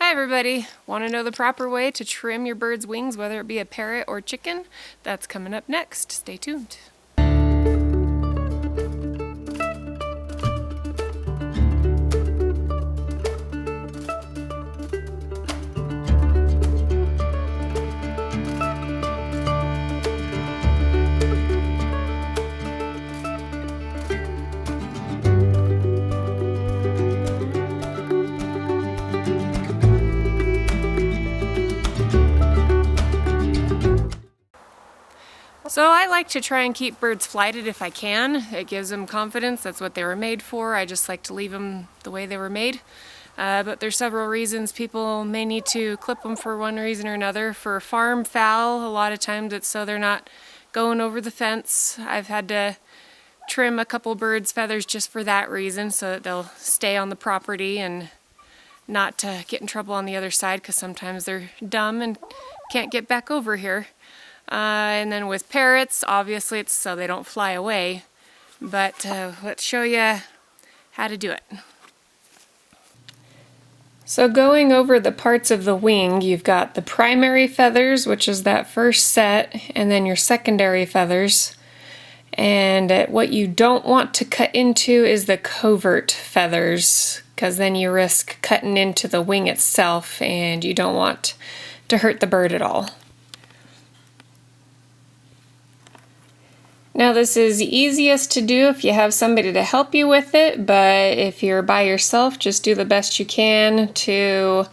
Hi everybody! Want to know the proper way to trim your bird's wings, whether it be a parrot or chicken? That's coming up next. Stay tuned. So I like to try and keep birds flighted if I can. It gives them confidence. That's what they were made for. I just like to leave them the way they were made. But there's several reasons people may need to clip them for one reason or another. For farm fowl, a lot of times it's so they're not going over the fence. I've had to trim a couple birds' feathers just for that reason, so that they'll stay on the property and not get in trouble on the other side, because sometimes they're dumb and can't get back over here. And then with parrots, obviously it's so they don't fly away, but let's show you how to do it. So going over the parts of the wing, you've got the primary feathers, which is that first set, and then your secondary feathers. And what you don't want to cut into is the covert feathers, because then you risk cutting into the wing itself, and you don't want to hurt the bird at all. Now this is easiest to do if you have somebody to help you with it, but if you're by yourself, just do the best you can to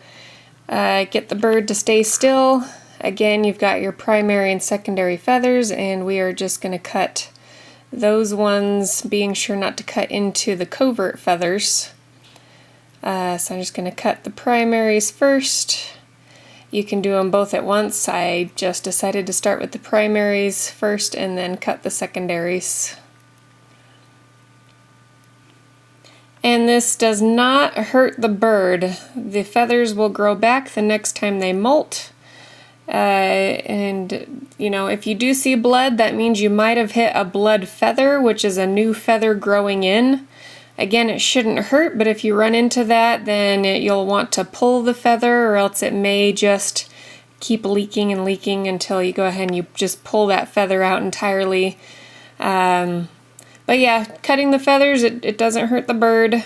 get the bird to stay still. Again, you've got your primary and secondary feathers, and we are just going to cut those ones, being sure not to cut into the covert feathers. So I'm just going to cut the primaries first. You can do them both at once. I just decided to start with the primaries first and then cut the secondaries. And this does not hurt the bird. The feathers will grow back the next time they molt. And you know, if you do see blood, that means you might have hit a blood feather, which is a new feather growing in. Again, it shouldn't hurt, but if you run into that, then you'll want to pull the feather, or else it may just keep leaking and leaking until you go ahead and you just pull that feather out entirely. But yeah, cutting the feathers, it doesn't hurt the bird,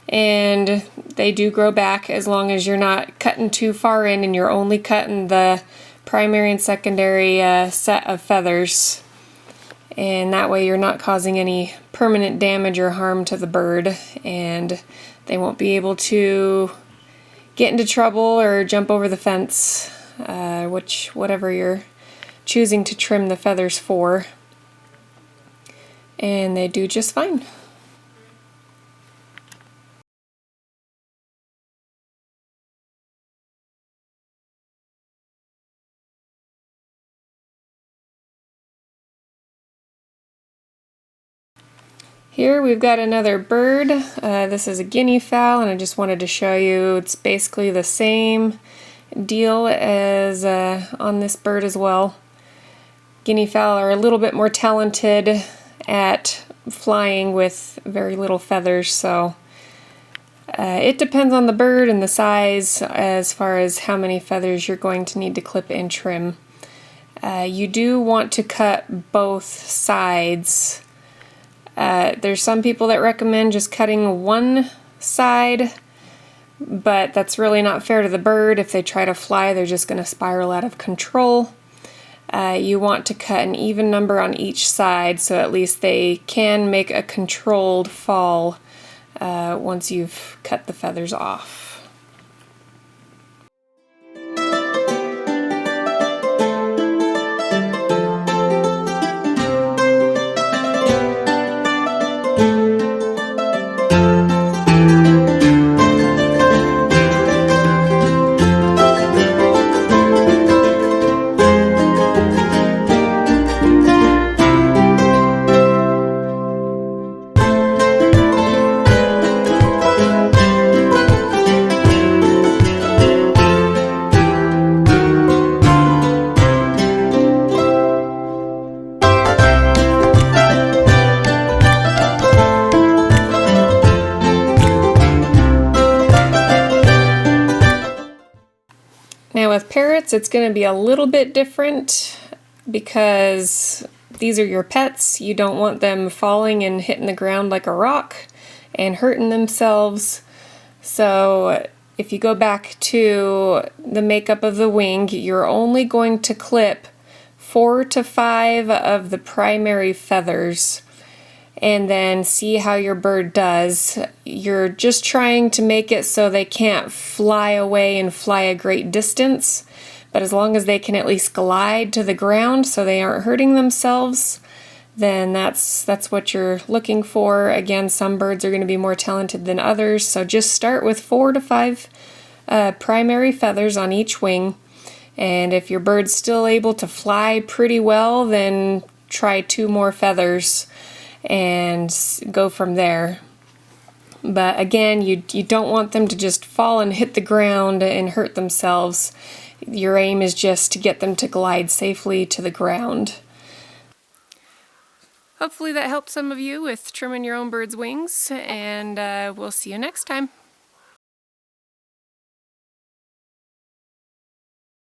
and they do grow back as long as you're not cutting too far in and you're only cutting the primary and secondary set of feathers. And that way you're not causing any permanent damage or harm to the bird, and they won't be able to get into trouble or jump over the fence, whatever you're choosing to trim the feathers for. And they do just fine. Here we've got another bird. This is a guinea fowl, and I just wanted to show you it's basically the same deal as on this bird as well. Guinea fowl are a little bit more talented at flying with very little feathers, so it depends on the bird and the size as far as how many feathers you're going to need to clip and trim. You do want to cut both sides. There's some people that recommend just cutting one side, but that's really not fair to the bird. If they try to fly, they're just going to spiral out of control. You want to cut an even number on each side, so at least they can make a controlled fall once you've cut the feathers off. Now with parrots, it's going to be a little bit different because these are your pets. You don't want them falling and hitting the ground like a rock and hurting themselves. So if you go back to the makeup of the wing, you're only going to clip 4 to 5 of the primary feathers and then see how your bird does. You're just trying to make it so they can't fly away and fly a great distance, but as long as they can at least glide to the ground so they aren't hurting themselves, then that's what you're looking for. Again, some birds are going to be more talented than others, so just start with 4 to 5 primary feathers on each wing, and if your bird's still able to fly pretty well, then try 2 more feathers and go from there. But again, you don't want them to just fall and hit the ground and hurt themselves. Your aim is just to get them to glide safely to the ground. Hopefully that helped some of you with trimming your own bird's wings, and we'll see you next time.